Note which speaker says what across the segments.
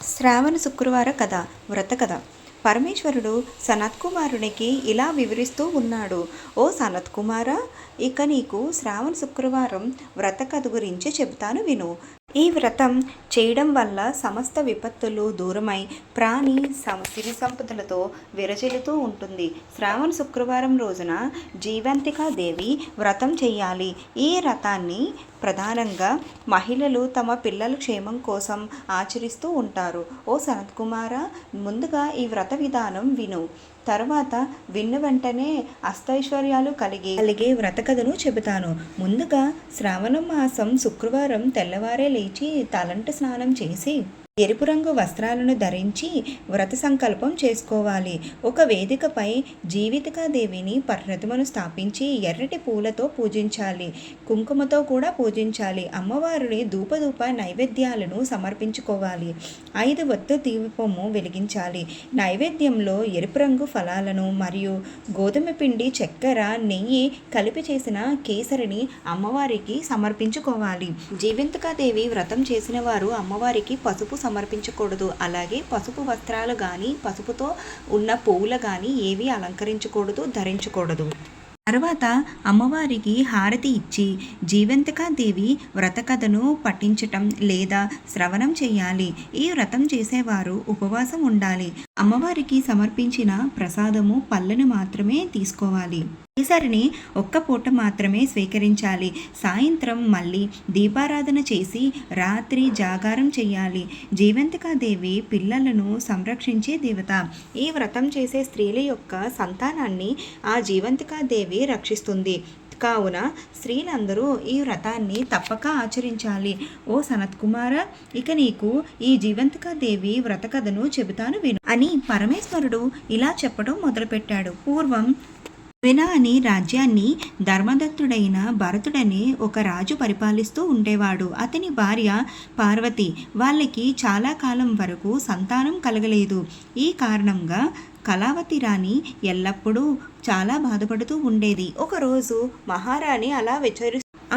Speaker 1: శ్రావణ శుక్రవార కథ. వ్రత కథ. పరమేశ్వరుడు సనత్కుమారునికి ఇలా వివరిస్తూ ఉన్నాడు. ఓ సనత్కుమార, ఇక నీకు శ్రావణ శుక్రవారం వ్రత కథ గురించి చెబుతాను విను. ఈ వ్రతం చేయడం వల్ల సమస్త విపత్తులు దూరమై ప్రాణి సిరి సంపదలతో విరజిల్లుతూ ఉంటుంది. శ్రావణ శుక్రవారం రోజున జీవంతికా దేవి వ్రతం చేయాలి. ఈ వ్రతాన్ని ప్రధానంగా మహిళలు తమ పిల్లల క్షేమం కోసం ఆచరిస్తూ ఉంటారు. ఓ సనత్కుమార, ముందుగా ఈ వ్రత విధానం విను. తర్వాత విన్న వెంటనే అష్టైశ్వర్యాలు కలిగే వ్రత కథను చెబుతాను. ముందుగా శ్రావణ మాసం శుక్రవారం తెల్లవారే లేచి తలంటు స్నానం చేసి ఎరుపు రంగు వస్త్రాలను ధరించి వ్రత సంకల్పం చేసుకోవాలి. ఒక వేదికపై జీవితికాదేవిని ప్రతిమను స్థాపించి ఎర్రటి పూలతో పూజించాలి. కుంకుమతో కూడా పూజించాలి. అమ్మవారిని ధూపధూప నైవేద్యాలను సమర్పించుకోవాలి. 5 ఒత్తు దీపము వెలిగించాలి. నైవేద్యంలో ఎరుపు రంగు ఫలాలను మరియు గోధుమ పిండి, చక్కెర, నెయ్యి కలిపి చేసిన కేసరిని అమ్మవారికి సమర్పించుకోవాలి. జీవితికాదేవి వ్రతం చేసిన వారు అమ్మవారికి పసుపు సమర్పించకూడదు. అలాగే పసుపు వస్త్రాలు కానీ పసుపుతో ఉన్న పువ్వులు కానీ ఏవి అలంకరించకూడదు, ధరించకూడదు. తర్వాత అమ్మవారికి హారతి ఇచ్చి జీవంతికాదేవి వ్రత కథను పఠించటం లేదా శ్రవణం చేయాలి. ఈ వ్రతం చేసేవారు ఉపవాసం ఉండాలి. అమ్మవారికి సమర్పించిన ప్రసాదము పళ్ళను మాత్రమే తీసుకోవాలి. కేసరిని ఒక్క పూట మాత్రమే స్వీకరించాలి. సాయంత్రం మళ్ళీ దీపారాధన చేసి రాత్రి జాగారం చేయాలి. జీవంతికాదేవి పిల్లలను సంరక్షించే దేవత. ఈ వ్రతం చేసే స్త్రీల యొక్క సంతానాన్ని ఆ జీవంతికాదేవి రక్షిస్తుంది. కావున స్త్రీలందరూ ఈ వ్రతాన్ని తప్పక ఆచరించాలి. ఓ సనత్కుమార, ఇక నీకు ఈ జీవంతికాదేవి వ్రత కథను చెబుతాను విను అని పరమేశ్వరుడు ఇలా చెప్పడం మొదలుపెట్టాడు. పూర్వం వినా అని రాజ్యాన్ని ధర్మదత్తుడైన భరతుడనే ఒక రాజు పరిపాలిస్తూ ఉండేవాడు. అతని భార్య పార్వతి. వాళ్ళకి చాలా కాలం వరకు సంతానం కలగలేదు. ఈ కారణంగా కళావతి రాణి ఎల్లప్పుడూ చాలా బాధపడుతూ ఉండేది. ఒకరోజు మహారాణి అలా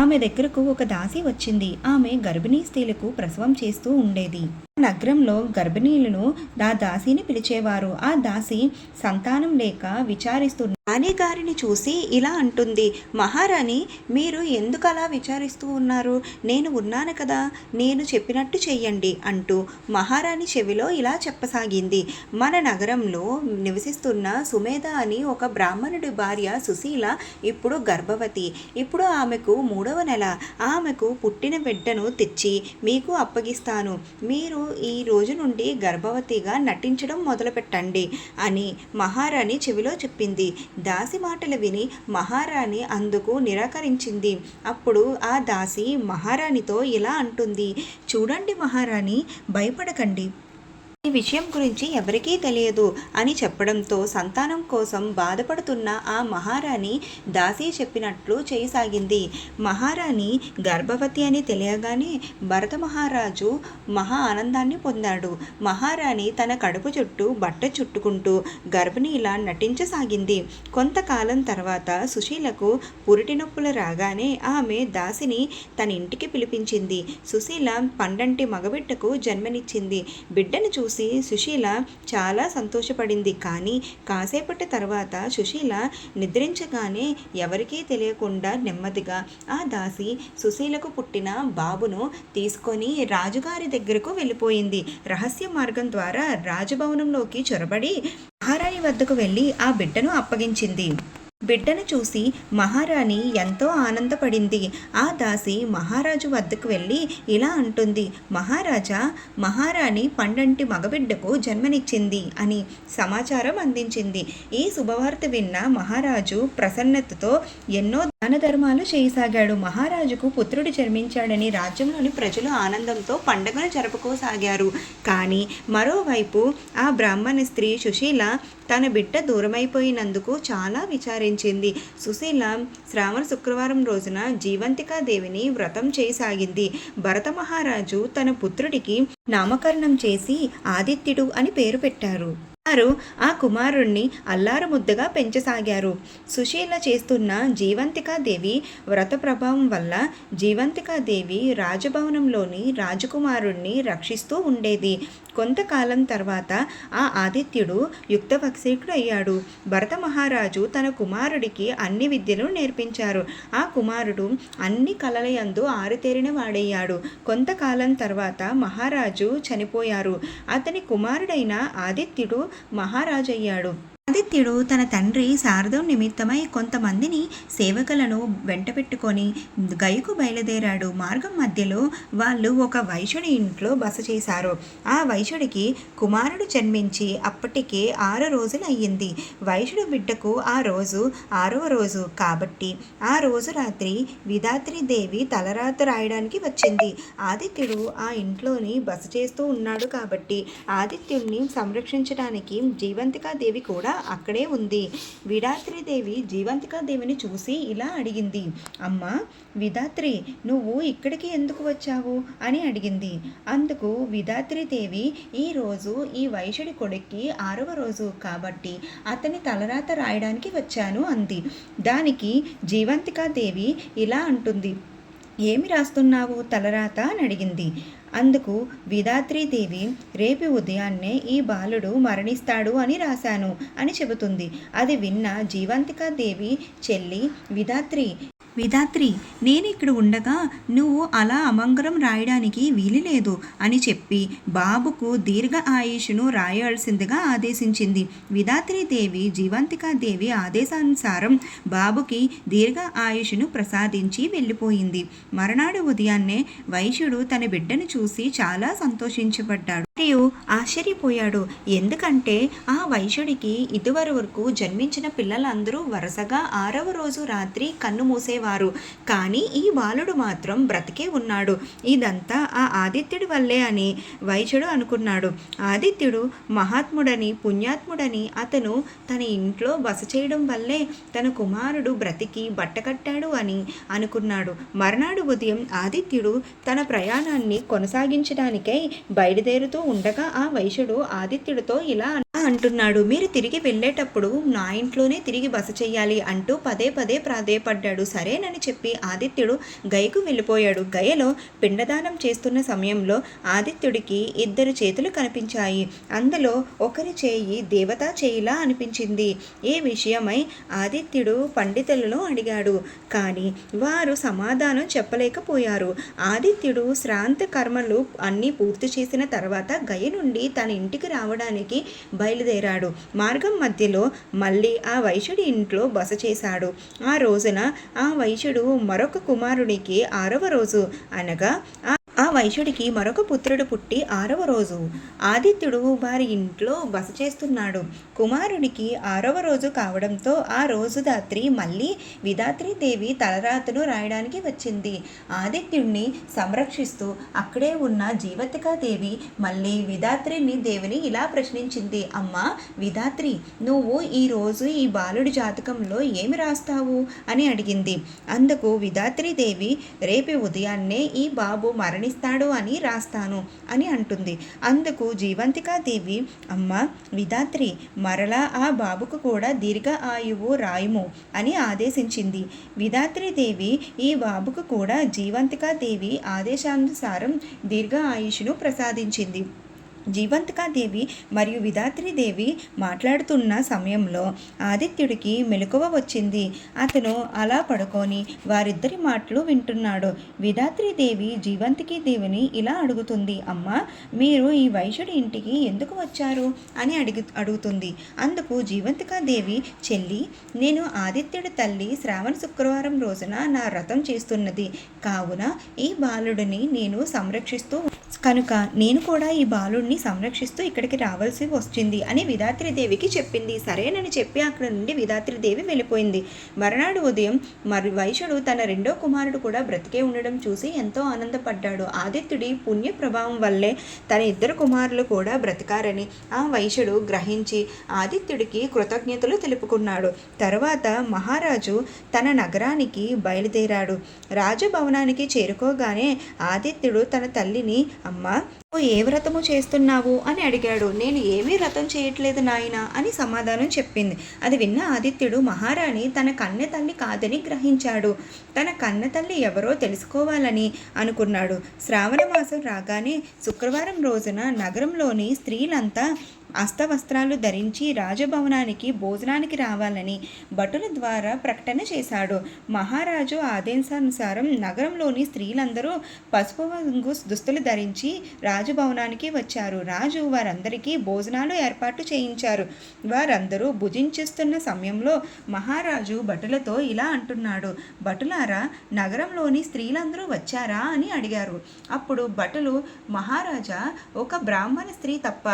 Speaker 1: ఆమె దగ్గరకు ఒక దాసి వచ్చింది. ఆమె గర్భిణీ స్త్రీలకు ప్రసవం చేస్తూ ఉండేది. నగరంలో గర్భిణీలను ఆ దాసిని పిలిచేవారు. ఆ దాసి సంతానం లేక విచారిస్తున్న రాణి గారిని చూసి ఇలా అంటుంది, మహారాణి, మీరు ఎందుకు అలా విచారిస్తూ ఉన్నారు? నేను ఉన్నాను కదా, నేను చెప్పినట్టు చెయ్యండి అంటూ మహారాణి చెవిలో ఇలా చెప్పసాగింది. మన నగరంలో నివసిస్తున్న సుమేధ అని ఒక బ్రాహ్మణుడి భార్య సుశీల ఇప్పుడు గర్భవతి. ఇప్పుడు ఆమెకు 3వ నెల. ఆమెకు పుట్టిన బిడ్డను తెచ్చి మీకు అప్పగిస్తాను. మీరు ఈ రోజు నుండి గర్భవతిగా నటించడం మొదలుపెట్టండి అని మహారాణి చెవిలో చెప్పింది. దాసి మాటలు విని మహారాణి అందుకు నిరాకరించింది. అప్పుడు ఆ దాసి మహారాణితో ఇలా అంటుంది, చూడండి మహారాణి, భయపడకండి. ఈ విషయం గురించి ఎవరికీ తెలియదు అని చెప్పడంతో సంతానం కోసం బాధపడుతున్న ఆ మహారాణి దాసి చెప్పినట్లు చేయసాగింది. మహారాణి గర్భవతి అని తెలియగానే భరత మహారాజు మహా ఆనందాన్ని పొందాడు. మహారాణి తన కడుపు చుట్టూ బట్ట చుట్టుకుంటూ గర్భిణీలా నటించసాగింది. కొంతకాలం తర్వాత సుశీలకు పురిటి నొప్పులు రాగానే ఆమె దాసిని తన ఇంటికి పిలిపించింది. సుశీల పండంటి మగబిడ్డకు జన్మనిచ్చింది. బిడ్డను చూసి సుశీల చాలా సంతోషపడింది. కానీ కాసేపటి తర్వాత సుశీల నిద్రించగానే ఎవరికీ తెలియకుండా నెమ్మదిగా ఆ దాసి సుశీలకు పుట్టిన బాబును తీసుకొని రాజుగారి దగ్గరకు వెళ్ళిపోయింది. రహస్య మార్గం ద్వారా రాజభవనంలోకి చొరబడి మహారాణి వద్దకు వెళ్ళి ఆ బిడ్డను అప్పగించింది. బిడ్డను చూసి మహారాణి ఎంతో ఆనందపడింది. ఆ దాసి మహారాజు వద్దకు వెళ్ళి ఇలా అంటుంది, మహారాజా, మహారాణి పండంటి మగబిడ్డకు జన్మనిచ్చింది అని సమాచారం అందించింది. ఈ శుభవార్త విన్న మహారాజు ప్రసన్నతతో ఎన్నో దాన ధర్మాలు చేయసాగాడు. మహారాజుకు పుత్రుడు జన్మించాడని రాజ్యంలోని ప్రజలు ఆనందంతో పండుగను జరుపుకోసాగారు. కానీ మరోవైపు ఆ బ్రాహ్మణ స్త్రీ సుశీల తన బిడ్డ దూరమైపోయినందుకు చాలా విచారించింది. సుశీల శ్రావణ శుక్రవారం రోజున జీవంతికాదేవిని వ్రతం చేయసాగింది. భరత మహారాజు తన పుత్రుడికి నామకరణం చేసి ఆదిత్యుడు అని పేరు పెట్టారు. వారు ఆ కుమారుణ్ణి అల్లారుముద్దుగా పెంచసాగారు. సుశీల చేస్తున్న జీవంతికాదేవి వ్రత ప్రభావం వల్ల జీవంతికాదేవి రాజభవనంలోని రాజకుమారుణ్ణి రక్షిస్తూ ఉండేది. కొంతకాలం తర్వాత ఆ ఆదిత్యుడు యుక్తవక్షీకుడు అయ్యాడు. భరత మహారాజు తన కుమారుడికి అన్ని విద్యలు నేర్పించారు. ఆ కుమారుడు అన్ని కళలయందు ఆరితేరిన వాడయ్యాడు. కొంతకాలం తర్వాత మహారాజు చనిపోయారు. అతని కుమారుడైన ఆదిత్యుడు మహారాజయ్యాడు. ఆదిత్యుడు తన తండ్రి శారదం నిమిత్తమై కొంతమందిని సేవకులను వెంట పెట్టుకొని గయకు బయలుదేరాడు. మార్గం మధ్యలో వాళ్ళు ఒక వైశ్యుడి ఇంట్లో బస చేశారు. ఆ వైశ్యుడికి కుమారుడు జన్మించి అప్పటికే 6 రోజులు అయ్యింది. వైశ్యుడు బిడ్డకు ఆ రోజు 6వ రోజు కాబట్టి ఆ రోజు రాత్రి విధాత్రీదేవి తలరాత రాయడానికి వచ్చింది. ఆదిత్యుడు ఆ ఇంట్లోని బస చేస్తూ ఉన్నాడు కాబట్టి ఆదిత్యుడిని సంరక్షించడానికి జీవంతికాదేవి కూడా అక్కడే ఉంది. విధాత్రీదేవి జీవంతికాదేవిని చూసి ఇలా అడిగింది, అమ్మా విధాత్రి, నువ్వు ఇక్కడికి ఎందుకు వచ్చావు అని అడిగింది. అందుకు విధాత్రీదేవి, ఈరోజు ఈ వైశ్యుడి కొడుక్కి 6వ రోజు కాబట్టి అతని తలరాత రాయడానికి వచ్చాను అంది. దానికి జీవంతికాదేవి ఇలా అంటుంది, ఏమి రాస్తున్నావు తలరాత అని అడిగింది. అందుకు విధాత్రీదేవి, రేపు ఉదయాన్నే ఈ బాలుడు మరణిస్తాడు అని రాశాను అని చెబుతుంది. అది విన్న జీవంతికాదేవి చెల్లి విధాత్రి, నేను ఇక్కడ ఉండగా నువ్వు అలా అమంగళం రాయడానికి వీలులేదు అని చెప్పి బాబుకు దీర్ఘ ఆయుష్ను రాయాల్సిందిగా ఆదేశించింది. విధాత్రీదేవి జీవంతికాదేవి ఆదేశానుసారం బాబుకి దీర్ఘ ఆయుష్ను ప్రసాదించి వెళ్ళిపోయింది. మరునాడు ఉదయాన్నే వైశ్యుడు తన బిడ్డను చూసి చాలా సంతోషించబడ్డాడు మరియు ఆశ్చర్యపోయాడు. ఎందుకంటే ఆ వైశ్యుడికి ఇదివరకు జన్మించిన పిల్లలందరూ వరుసగా 6వ రోజు రాత్రి కన్ను మూసేవారు. కానీ ఈ బాలుడు మాత్రం బ్రతికే ఉన్నాడు. ఇదంతా ఆ ఆదిత్యుడి వల్లే అని వైశ్యుడు అనుకున్నాడు. ఆదిత్యుడు మహాత్ముడని పుణ్యాత్ముడని అతను తన ఇంట్లో బస చేయడం వల్లే తన కుమారుడు బ్రతికి బట్టకట్టాడు అని అనుకున్నాడు. మర్నాడు ఉదయం ఆదిత్యుడు తన ప్రయాణాన్ని కొనసాగించడానికై బయలుదేరుతూ ఉండగా ఆ వైశ్యుడు ఆదిత్యుడితో ఇలా అంటున్నాడు, మీరు తిరిగి వెళ్ళేటప్పుడు నా ఇంట్లోనే తిరిగి బస చెయ్యాలి అంటూ పదే పదే ప్రాధేయపడ్డాడు. సరేనని చెప్పి ఆదిత్యుడు గయకు వెళ్ళిపోయాడు. గయలో పిండదానం చేస్తున్న సమయంలో ఆదిత్యుడికి 2 చేతులు కనిపించాయి. అందులో ఒకరి చేయి దేవతా చేయిలా అనిపించింది. ఈ విషయమై ఆదిత్యుడు పండితులను అడిగాడు. కానీ వారు సమాధానం చెప్పలేకపోయారు. ఆదిత్యుడు శ్రాంత కర్మలు అన్నీ పూర్తి చేసిన తర్వాత గయ నుండి తన ఇంటికి రావడానికి బయలుదేరాడు. మార్గం మధ్యలో మళ్ళీ ఆ వైశ్యుడి ఇంట్లో బస చేశాడు. ఆ రోజున ఆ వైశ్యుడు మరొక కుమారుడికి 6వ రోజు అనగా ఆ వైశ్యుడికి మరొక పుత్రుడు పుట్టి 6వ రోజు ఆదిత్యుడు వారి ఇంట్లో బస చేస్తున్నాడు. కుమారుడికి 6వ రోజు కావడంతో ఆ రోజు రాత్రి మళ్ళీ విధాత్రీదేవి తలరాతను రాయడానికి వచ్చింది. ఆదిత్యుడిని సంరక్షిస్తూ అక్కడే ఉన్న జీవతికాదేవి మళ్ళీ దేవిని ఇలా ప్రశ్నించింది, అమ్మా విధాత్రి, నువ్వు ఈరోజు ఈ బాలుడి జాతకంలో ఏమి రాస్తావు అని అడిగింది. అందుకు విధాత్రీదేవి, రేపు ఉదయాన్నే ఈ బాబు మరణిస్తాడు అని రాస్తాను అని అంటుంది. అందుకు జీవంతికాదేవి, అమ్మ విధాత్రి, మరలా ఆ బాబుకు కూడా దీర్ఘ ఆయువు రాయుము అని ఆదేశించింది. విధాత్రీదేవి ఈ బాబుకు కూడా జీవంతికాదేవి ఆదేశానుసారం దీర్ఘ ఆయుష్ను ప్రసాదించింది. జీవంతికాదేవి మరియు విధాత్రీదేవి మాట్లాడుతున్న సమయంలో ఆదిత్యుడికి మెలకువ వచ్చింది. అతను అలా పడుకొని వారిద్దరి మాటలు వింటున్నాడు. విధాత్రీదేవి జీవంతికాదేవిని ఇలా అడుగుతుంది, అమ్మ మీరు ఈ వైశ్యుడి ఇంటికి ఎందుకు వచ్చారు అని అడుగుతుంది. అందుకు జీవంతికాదేవి, చెల్లి, నేను ఆదిత్యుడి తల్లి శ్రావణ శుక్రవారం రోజున నా వ్రతం చేస్తున్నది కావున ఈ బాలుడిని నేను సంరక్షిస్తూ కనుక నేను కూడా ఈ బాలుడిని సంరక్షిస్తూ ఇక్కడికి రావాల్సి వచ్చింది అని విధాత్రీదేవికి చెప్పింది. సరేనని చెప్పి అక్కడ నుండి విధాత్రీదేవి వెళ్ళిపోయింది. మరునాడు ఉదయం వైశ్యుడు తన 2వ కుమారుడు కూడా బ్రతికే ఉండడం చూసి ఎంతో ఆనందపడ్డాడు. ఆదిత్యుడి పుణ్య ప్రభావం వల్లే తన 2 కుమారులు కూడా బ్రతికారని ఆ వైశ్యుడు గ్రహించి ఆదిత్యుడికి కృతజ్ఞతలు తెలుపుకున్నాడు. తరువాత మహారాజు తన నగరానికి బయలుదేరాడు. రాజభవనానికి చేరుకోగానే ఆదిత్యుడు తన తల్లిని, అమ్మా నువ్వు ఏ వ్రతము చేస్తున్నావు చేస్తున్నావు అని అడిగాడు. నేను ఏమీ వ్రతం చేయట్లేదు నాయన అని సమాధానం చెప్పింది. అది విన్న ఆదిత్యుడు మహారాణి తన కన్నె తల్లి కాదని గ్రహించాడు. తన కన్నె తల్లి ఎవరో తెలుసుకోవాలని అనుకున్నాడు. శ్రావణ మాసం రాగానే శుక్రవారం రోజున నగరంలోని స్త్రీలంతా అస్తవస్త్రాలు ధరించి రాజభవనానికి భోజనానికి రావాలని భటుల ద్వారా ప్రకటన చేశాడు. మహారాజు ఆదేశానుసారం నగరంలోని స్త్రీలందరూ పసుపు రంగు దుస్తులు ధరించి రాజభవనానికి వచ్చారు. రాజు వారందరికీ భోజనాలు ఏర్పాటు చేయించారు. వారందరూ భుజించిస్తున్న సమయంలో మహారాజు భటులతో ఇలా అంటున్నాడు. భటులారా, నగరంలోని స్త్రీలందరూ వచ్చారా అని అడిగారు. అప్పుడు భటులు, మహారాజా, ఒక బ్రాహ్మణ స్త్రీ తప్ప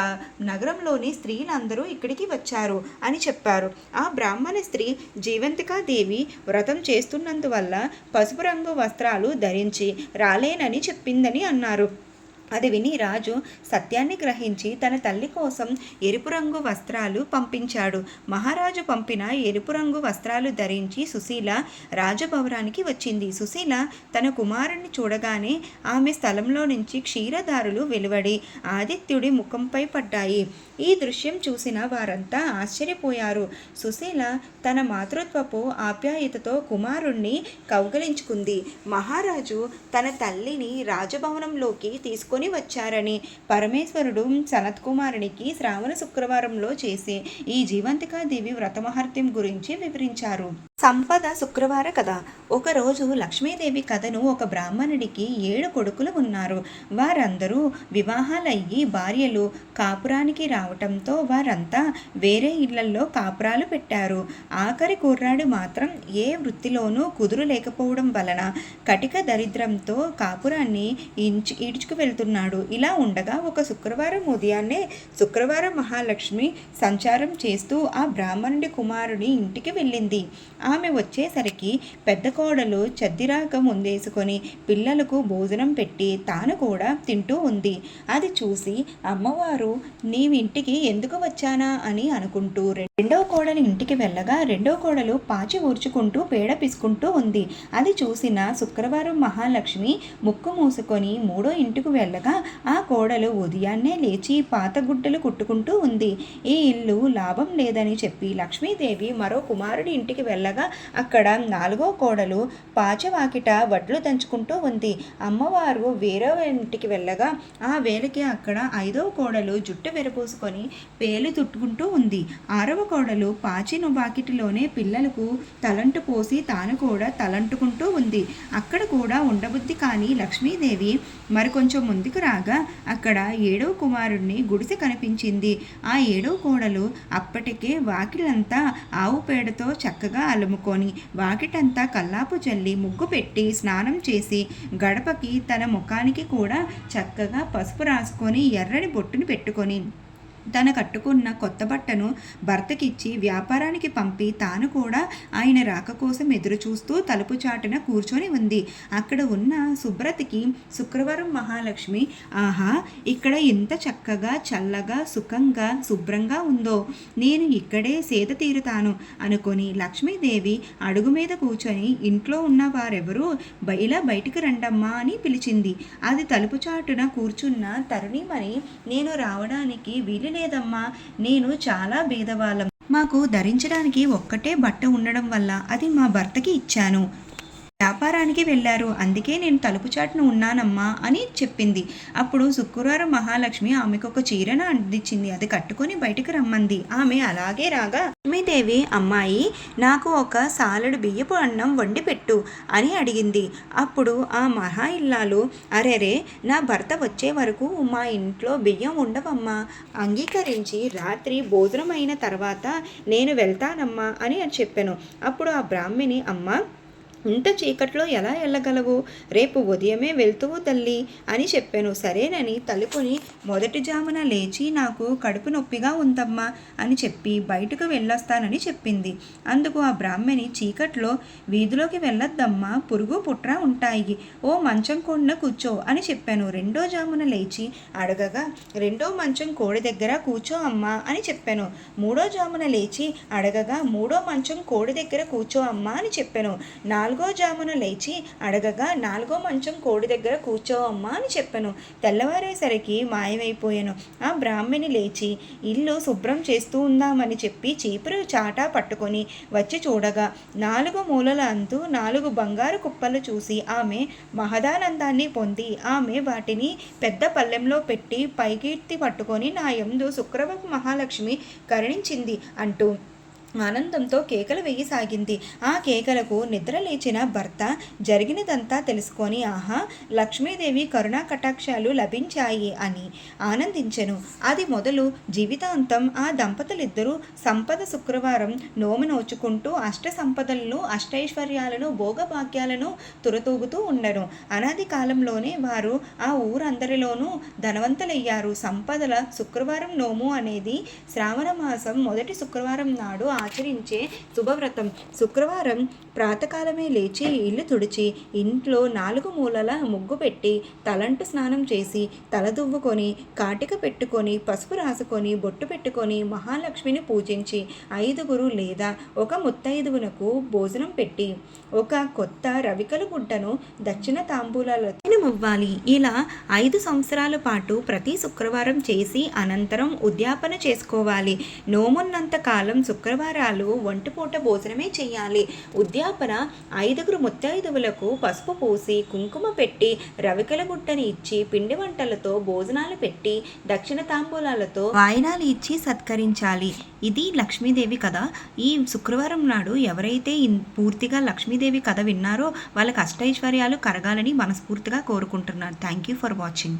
Speaker 1: నగరంలోని స్త్రీలందరూ ఇక్కడికి వచ్చారు అని చెప్పారు. ఆ బ్రాహ్మణ స్త్రీ జీవంతికాదేవి వ్రతం చేస్తున్నందువల్ల పసుపు రంగు వస్త్రాలు ధరించి రాలేనని చెప్పిందని అన్నారు. అది విని రాజు సత్యాన్ని గ్రహించి తన తల్లి కోసం ఎరుపు రంగు వస్త్రాలు పంపించాడు. మహారాజు పంపిన ఎరుపు రంగు వస్త్రాలు ధరించి సుశీల రాజభవనానికి వచ్చింది. సుశీల తన కుమారుణ్ణి చూడగానే ఆమె స్థలంలో నుంచి క్షీరదారులు వెలువడి ఆదిత్యుడి ముఖంపై పడ్డాయి. ఈ దృశ్యం చూసిన వారంతా ఆశ్చర్యపోయారు. సుశీల తన మాతృత్వపు ఆప్యాయతతో కుమారుణ్ణి కౌగలించుకుంది. మహారాజు తన తల్లిని రాజభవనంలోకి తీసుకొని వచ్చారని పరమేశ్వరుడు సనత్కుమారునికి శ్రావణ శుక్రవారంలో చేసే ఈ జీవంతికాదేవి వ్రతమహత్యం గురించి వివరించారు. సంపద శుక్రవార కథ. ఒకరోజు లక్ష్మీదేవి కథను ఒక బ్రాహ్మణుడికి 7 కొడుకులు ఉన్నారు. వారందరూ వివాహాలయ్యి భార్యలు కాపురానికి రావటంతో వారంతా వేరే ఇళ్లల్లో కాపురాలు పెట్టారు. ఆఖరి కుర్రాడు మాత్రం ఏ వృత్తిలోనూ కుదురు లేకపోవడం వలన కటిక దరిద్రంతో కాపురాన్ని ఈడ్చుకు వెళ్తున్నాడు. ఇలా ఉండగా ఒక శుక్రవారం ఉదయాన్నే శుక్రవార మహాలక్ష్మి సంచారం చేస్తూ ఆ బ్రాహ్మణుడి కుమారుడి ఇంటికి వెళ్ళింది. ఆమె వచ్చేసరికి పెద్ద కోడలు చద్దిరాక ముందేసుకొని పిల్లలకు భోజనం పెట్టి తాను కూడా తింటూ ఉంది. అది చూసి అమ్మవారు నీవింటికి ఎందుకు వచ్చానా అని అనుకుంటూ రెండో కోడలు ఇంటికి వెళ్ళగా రెండో కోడలు పాచి ఊర్చుకుంటూ పేడ పిసుకుంటూ ఉంది. అది చూసిన శుక్రవారం మహాలక్ష్మి ముక్కు మూసుకొని మూడో ఇంటికి వెళ్ళగా ఆ కోడలు ఉదయాన్నే లేచి పాత గుడ్డలు కుట్టుకుంటూ ఉంది. ఈ ఇల్లు లాభం లేదని చెప్పి లక్ష్మీదేవి మరో కుమారుడి ఇంటికి వెళ్ళగా అక్కడ నాలుగో కోడలు పాచవాకిట వడ్లు దంచుకుంటూ ఉంది. అమ్మవారు వేరే ఇంటికి వెళ్ళగా ఆ వేళకి అక్కడ ఐదవ కోడలు జుట్టు విరపోసుకొని పేలు తుట్టుకుంటూ ఉంది. ఆరవ కోడలు పాచిన వాకిటిలోనే పిల్లలకు తలంటు పోసి తాను కూడా తలంటుకుంటూ ఉంది. అక్కడ కూడా ఉండబుద్ధి కాని లక్ష్మీదేవి మరికొంచెం ముందుకు రాగా అక్కడ 7వ కుమారుడిని గుడిసె కనిపించింది. ఆ 7వ కోడలు అప్పటికే వాకిలంతా ఆవు పేడతో చక్కగా అలుముకొని వాకిటంతా కల్లాపు చల్లి ముగ్గు పెట్టి స్నానం చేసి గడపకి తన ముఖానికి కూడా చక్కగా పసుపు రాసుకొని ఎర్రని బొట్టుని పెట్టుకొని తన కట్టుకున్న కొత్త బట్టను భర్తకిచ్చి వ్యాపారానికి పంపి తాను కూడా ఆయన రాక కోసం ఎదురు చూస్తూ తలుపు చాటున కూర్చొని ఉంది. అక్కడ ఉన్న సుబ్రతకి శుక్రవారం మహాలక్ష్మి, ఆహా, ఇక్కడ ఎంత చక్కగా చల్లగా సుఖంగా శుభ్రంగా ఉందో, నేను ఇక్కడే సేద తీరుతాను అనుకొని లక్ష్మీదేవి అడుగు మీద కూర్చొని ఇంట్లో ఉన్న వారెవరూ ఇలా బయటికి రండమ్మా అని పిలిచింది. అది తలుపు చాటున కూర్చున్న తరుణిమని, నేను రావడానికి వీలు లేదమ్మా, నేను చాలా బీదవాళ్ళం, మాకు ధరించడానికి ఒక్కటే బట్ట ఉండడం వల్ల అది మా భర్తకి ఇచ్చాను, వ్యాపారానికి వెళ్ళారు, అందుకే నేను తలుపు చాటున ఉన్నానమ్మా అని చెప్పింది. అప్పుడు శుక్రవారం మహాలక్ష్మి ఆమెకు ఒక చీరను అందించింది. అది కట్టుకొని బయటకు రమ్మంది. ఆమె అలాగే రాగా లక్ష్మీదేవి, అమ్మాయి, నాకు ఒక సాలెడు బియ్యపు అన్నం వండి పెట్టు అని అడిగింది. అప్పుడు ఆ మహా ఇల్లాలు, అరెరే, నా భర్త వచ్చే వరకు మా ఇంట్లో బియ్యం ఉండవమ్మా, అంగీకరించి రాత్రి భోజనం అయిన తర్వాత నేను వెళ్తానమ్మా అని చెప్పాను. అప్పుడు ఆ బ్రాహ్మిణి, అమ్మ, ఇంత చీకట్లో ఎలా వెళ్ళగలవు, రేపు ఉదయమే వెళ్తువు తల్లి అని చెప్పాను. సరేనని తలుపుని మొదటి జామున లేచి నాకు కడుపు నొప్పిగా ఉందమ్మా అని చెప్పి బయటకు వెళ్ళొస్తానని చెప్పింది. అందుకు ఆ బ్రాహ్మణి, చీకట్లో వీధిలోకి వెళ్ళొద్దమ్మా, పురుగు పుట్ర ఉంటాయి, ఓ మంచం కోడిన కూర్చో అని చెప్పాను. రెండో జామున లేచి అడగగా రెండో మంచం కోడి దగ్గర కూర్చో అమ్మా అని చెప్పాను. మూడో జామున లేచి అడగగా మూడో మంచం కోడి దగ్గర కూర్చో అమ్మా అని చెప్పాను. నాలుగో 4వ జామున లేచి అడగగా 4వ మంచం కోడి దగ్గర కూర్చో అమ్మా అని చెప్పాను. తెల్లవారేసరికి మాయమైపోయాను. ఆ బ్రాహ్మణి లేచి ఇల్లు శుభ్రం చేస్తూ ఉందామని చెప్పి చీపురు చాటా పట్టుకొని వచ్చి చూడగా 4 మూలల అంతు 4 బంగారు కుప్పలు చూసి ఆమె మహదానందాన్ని పొంది ఆమె వాటిని పెద్ద పళ్ళెంలో పెట్టి పైకెత్తి పట్టుకొని నా యందు శుక్రవపు మహాలక్ష్మి కరుణించింది అంటూ ఆనందంతో కేకలు వేయసాగింది. ఆ కేకలకు నిద్ర లేచిన భర్త జరిగినదంతా తెలుసుకొని ఆహా, లక్ష్మీదేవి కరుణా కటాక్షాలు లభించాయి అని ఆనందించెను. అది మొదలు జీవితాంతం ఆ దంపతులిద్దరూ సంపద శుక్రవారం నోము నోచుకుంటూ అష్ట సంపదలను అష్టైశ్వర్యాలను భోగభాగ్యాలను తురతూగుతూ ఉండరు. అనాది కాలంలోనే వారు ఆ ఊరందరిలోనూ ధనవంతులయ్యారు. సంపదల శుక్రవారం నోము అనేది శ్రావణ మాసం మొదటి శుక్రవారం నాడు ఆచరించే శుభవ్రతం. శుక్రవారం ప్రాతకాలమే లేచి ఇల్లు తుడిచి ఇంట్లో 4 మూలల ముగ్గు పెట్టి తలంటు స్నానం చేసి తల దువ్వుకొని కాటిక పెట్టుకొని పసుపు రాసుకొని బొట్టు పెట్టుకొని మహాలక్ష్మిని పూజించి 5 లేదా ఒక ముత్తైదువునకు భోజనం పెట్టి ఒక కొత్త రవికల గుడ్డను దక్షిణ తాంబూలాలతో ఇవ్వాలి. ఇలా 5 సంవత్సరాల పాటు ప్రతి శుక్రవారం చేసి అనంతరం ఉద్యాపన చేసుకోవాలి. నోమున్నంత కాలం శుక్రవారాలు ఒంటిపూట భోజనమే చేయాలి. ఉద్యాపన 5 ముత్తైదువులకు పసుపు పూసి కుంకుమ పెట్టి రవికల గుడ్డని ఇచ్చి పిండి వంటలతో భోజనాలు పెట్టి దక్షిణ తాంబూలాలతో వాయినాలు ఇచ్చి సత్కరించాలి. ఇది లక్ష్మీదేవి కథ. ఈ శుక్రవారం నాడు ఎవరైతే పూర్తిగా లక్ష్మీదేవి కథ విన్నారో వాళ్ళకి అష్టైశ్వర్యాలు కరగాలని మనస్ఫూర్తిగా కోరుకుంటున్నాను. Thank you for watching.